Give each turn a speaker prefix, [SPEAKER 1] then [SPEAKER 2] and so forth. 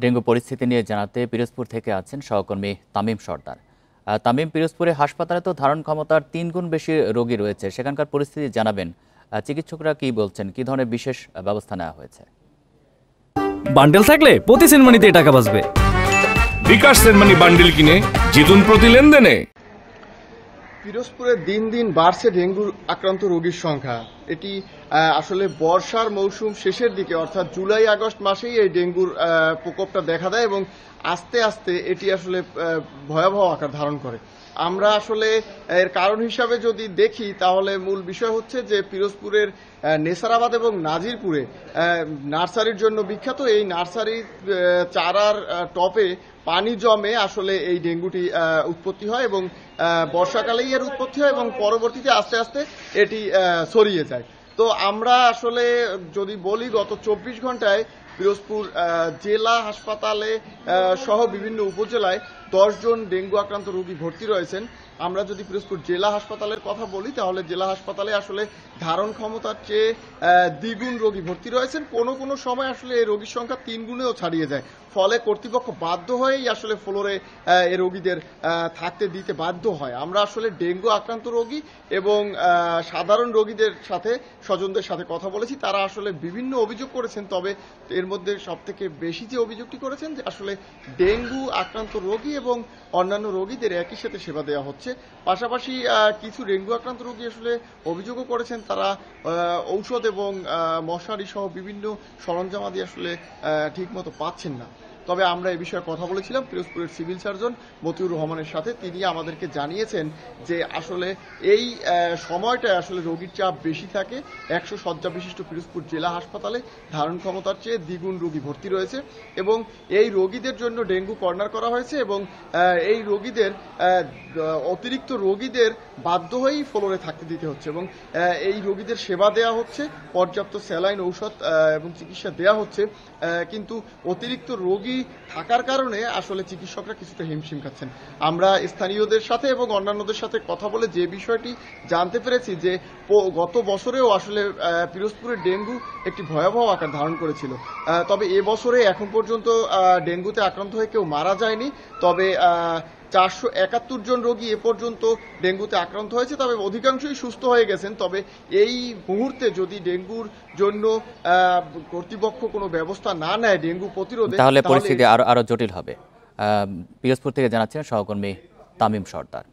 [SPEAKER 1] Dengue পরিস্থিতি নিয়ে জানাতে পিরোজপুর থেকে আছেন সহকর্মী তামিম সর্দার। তামিম, পিরোজপুরে হাসপাতালে তো ধারণ ক্ষমতার 3 গুণ বেশি রোগী রয়েছে, সেখানকার পরিস্থিতি জানাবেন। চিকিৎসকরা কি বলছেন, কি ধরনের বিশেষ ব্যবস্থা নেওয়া হয়েছে?
[SPEAKER 2] বান্ডেল থাকলে প্রতি সেনমানিতে টাকা বাঁচবে।
[SPEAKER 3] বিকাশ সেনমানি বান্ডেল কিনে জিতুন প্রতি লেনদেনে।
[SPEAKER 4] পিরোজপুরে দিন দিন বাড়ছে ডেঙ্গু আক্রান্ত রোগীর সংখ্যা। এটি আসলে বর্ষার মৌসুম শেষের দিকে অর্থাৎ জুলাই আগস্ট মাসেই এই ডেঙ্গুর প্রকোপটা দেখা দেয় এবং আস্তে আস্তে এটি আসলে ভয়াবহ আকার ধারণ করে। আমরা আসলে এর কারণ হিসাবে যদি দেখি তাহলে মূল বিষয় হচ্ছে যে পিরোজপুরের নেসারাবাদ এবং নাজিরপুরে নার্সারির জন্য বিখ্যাত। এই নার্সারি চারার টপে পানি জমে আসলে এই ডেঙ্গুটি উৎপত্তি হয় এবং বর্ষাকালেই এর উৎপত্তি হয় এবং পরবর্তীতে আস্তে আস্তে এটি ছড়িয়ে যায়। তো আমরা আসলে যদি বলি গত 24 ঘন্টায় পিরোজপুর জেলা হাসপাতালে সহ বিভিন্ন উপজেলায় 10 জন ডেঙ্গু আক্রান্ত রোগী ভর্তি রয়েছেন। আমরা যদি পিরোজপুর জেলা হাসপাতালের কথা বলি তাহলে জেলা হাসপাতালে আসলে ধারণ ক্ষমতার চেয়ে দ্বিগুণ রোগী ভর্তি রয়েছেন। কোনো সময় আসলে এই রোগীর সংখ্যা 3 গুণেও ছাড়িয়ে যায়। ফলে কর্তৃপক্ষ বাধ্য হয়েই আসলে ফ্লোরে এই রোগীদের থাকতে দিতে বাধ্য হয়। আমরা আসলে ডেঙ্গু আক্রান্ত রোগী এবং সাধারণ রোগীদের সাথে স্বজনদের সাথে কথা বলেছি। তারা আসলে বিভিন্ন অভিযোগ করেছেন, তবে এর মধ্যে সবথেকে বেশি যে অভিযোগটি করেছেন যে আসলে ডেঙ্গু আক্রান্ত রোগী এবং অন্যান্য রোগীদের একই সাথে সেবা দেওয়া হচ্ছে। পাশাপাশি কিছু ডেঙ্গু আক্রান্ত রোগী আসলে অভিযোগও করেছেন তারা ঔষধ এবং মশারি সহ বিভিন্ন সরঞ্জামাদি আসলে ঠিকমতো পাচ্ছেন না। তবে আমরা এই বিষয়ে কথা বলেছিলাম পিরোজপুরের সিভিল সার্জন মতিউর রহমানের সাথে। তিনি আমাদেরকে জানিয়েছেন যে আসলে এই সময়টায় আসলে রোগীর চাপ বেশি থাকে। 100 শয্যা বিশিষ্ট পিরোজপুর জেলা হাসপাতালে ধারণ ক্ষমতার চেয়ে দ্বিগুণ রোগী ভর্তি রয়েছে এবং এই রোগীদের জন্য ডেঙ্গু কর্নার করা হয়েছে এবং এই রোগীদের অতিরিক্ত রোগীদের বাধ্য হয়েই ফ্লোরে থাকতে দিতে হচ্ছে এবং এই রোগীদের সেবা দেওয়া হচ্ছে, পর্যাপ্ত স্যালাইন ঔষধ এবং চিকিৎসা দেওয়া হচ্ছে। কিন্তু অতিরিক্ত রোগী থাকার কারণে আসলে চিকিৎসকরা কিছুটা হিমশিম খাচ্ছেন। আমরা স্থানীয়দের সাথে এবং অন্যান্যদের সাথে কথা বলে যে বিষয়টি জানতে পেরেছি যে গত বছরেও আসলে পিরোজপুরের ডেঙ্গু একটি ভয়াবহ আকার ধারণ করেছিল। তবে এবছরে এখন পর্যন্ত ডেঙ্গুতে আক্রান্ত হয়ে কেউ মারা যায়নি। তবে 471 জন রোগী এ পর্যন্ত ডেঙ্গুতে আক্রান্ত হয়েছে, তবে অধিকাংশই সুস্থ হয়ে গেছেন। তবে এই মুহূর্তে যদি ডেঙ্গুর জন্য কর্তৃপক্ষ কোনো ব্যবস্থা না নেয় ডেঙ্গু প্রতিরোধে,
[SPEAKER 1] তাহলে পরিস্থিতি আরো জটিল হবে। পিরোজপুর থেকে জানাচ্ছেন সহকর্মী তামিম সর্দার।